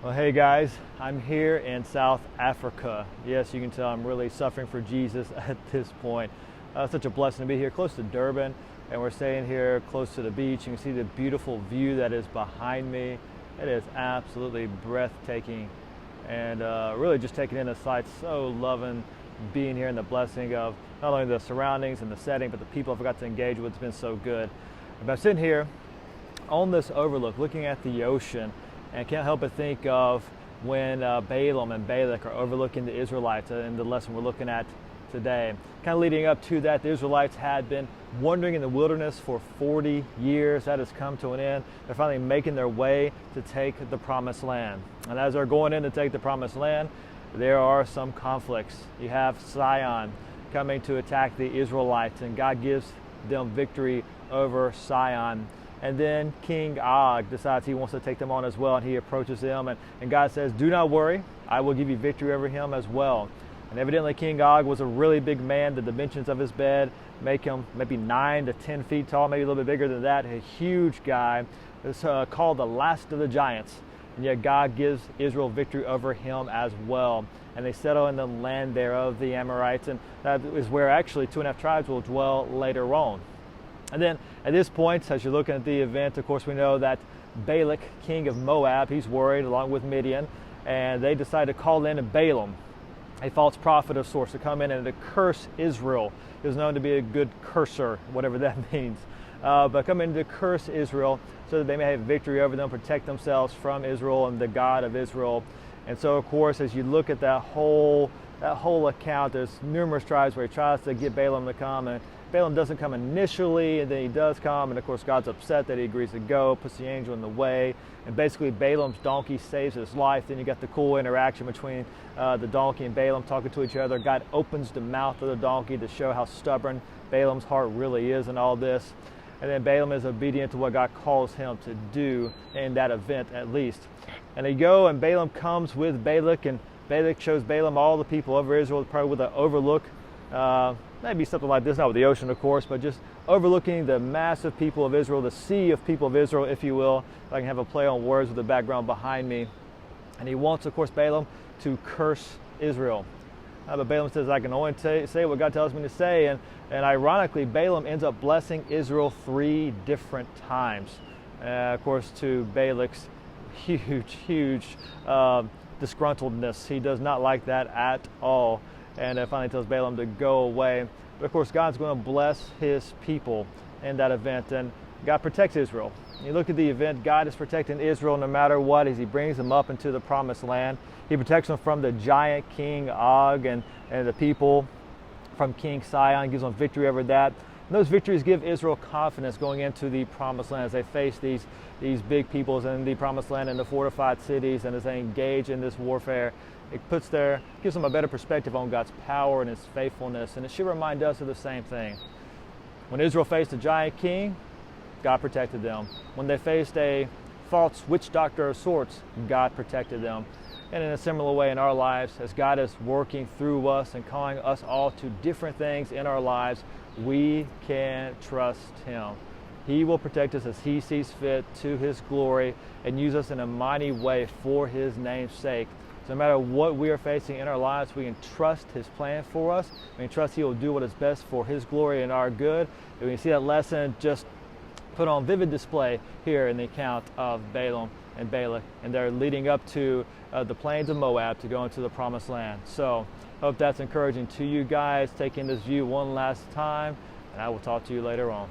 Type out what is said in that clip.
Well, hey guys, I'm here in South Africa. Yes, you can tell I'm really suffering for Jesus at this point. Such a blessing to be here close to Durban, and we're staying here close to the beach. You can see the beautiful view that is behind me. It is absolutely breathtaking, and really just taking in the sights. So loving being here and the blessing of not only the surroundings and the setting, but the people I've got to engage with. It's been so good. But I'm sitting here on this overlook looking at the ocean, and can't help but think of when Balaam and Balak are overlooking the Israelites in the lesson we're looking at today. Kind of leading up to that, the Israelites had been wandering in the wilderness for 40 years. That has come to an end. They're finally making their way to take the promised land. And as they're going in to take the promised land, there are some conflicts. You have Sihon coming to attack the Israelites, and God gives them victory over Sihon. And then King Og decides he wants to take them on as well, and he approaches them, and God says, "Do not worry, I will give you victory over him as well." And evidently King Og was a really big man. The dimensions of his bed make him maybe 9 to 10 feet tall, maybe a little bit bigger than that. A huge guy. It's called the last of the giants. And yet God gives Israel victory over him as well. And they settle in the land there of the Amorites, and that is where actually 2.5 tribes will dwell later on. And then at this point, as you're looking at the event, of course, we know that Balak, king of Moab, he's worried along with Midian, and they decide to call in Balaam, a false prophet of sorts, to come in and to curse Israel. He was known to be a good curser, whatever that means. But come in to curse Israel so that they may have victory over them, protect themselves from Israel and the God of Israel. And so, of course, as you look at that whole account, there's numerous tribes where he tries to get Balaam to come, and Balaam doesn't come initially, and then he does come, and of course God's upset that he agrees to go, puts the angel in the way, and basically Balaam's donkey saves his life. Then you got the cool interaction between the donkey and Balaam talking to each other. God opens the mouth of the donkey to show how stubborn Balaam's heart really is in all this. And then Balaam is obedient to what God calls him to do in that event, at least. And they go, and Balaam comes with Balak, and Balak shows Balaam all the people over Israel, probably with an overlook. Maybe something like this, not with the ocean, of course, but just overlooking the massive people of Israel, the sea of people of Israel, if you will. If I can have a play on words with the background behind me. And he wants, of course, Balaam to curse Israel. But Balaam says, I can only say what God tells me to say. And ironically, Balaam ends up blessing Israel 3 different times. Of course, to Balak's huge disgruntledness. He does not like that at all. And finally tells Balaam to go away. But of course, God's going to bless his people in that event. And God protects Israel. You look at the event, God is protecting Israel no matter what as he brings them up into the promised land. He protects them from the giant King Og and the people from King Sihon, gives them victory over that. And those victories give Israel confidence going into the promised land as they face these big peoples in the promised land and the fortified cities, and as they engage in this warfare. It gives them a better perspective on God's power and his faithfulness. And it should remind us of the same thing. When Israel faced a giant king, God protected them. When they faced a false witch doctor of sorts, God protected them. And in a similar way in our lives, as God is working through us and calling us all to different things in our lives, we can trust him. He will protect us as he sees fit to his glory and use us in a mighty way for his name's sake. So no matter what we are facing in our lives, we can trust his plan for us. We can trust he will do what is best for his glory and our good. And we can see that lesson just put on vivid display here in the account of Balaam and Balak, and they're leading up to the plains of Moab to go into the promised land. So hope that's encouraging to you guys. Taking this view one last time, and I will talk to you later on.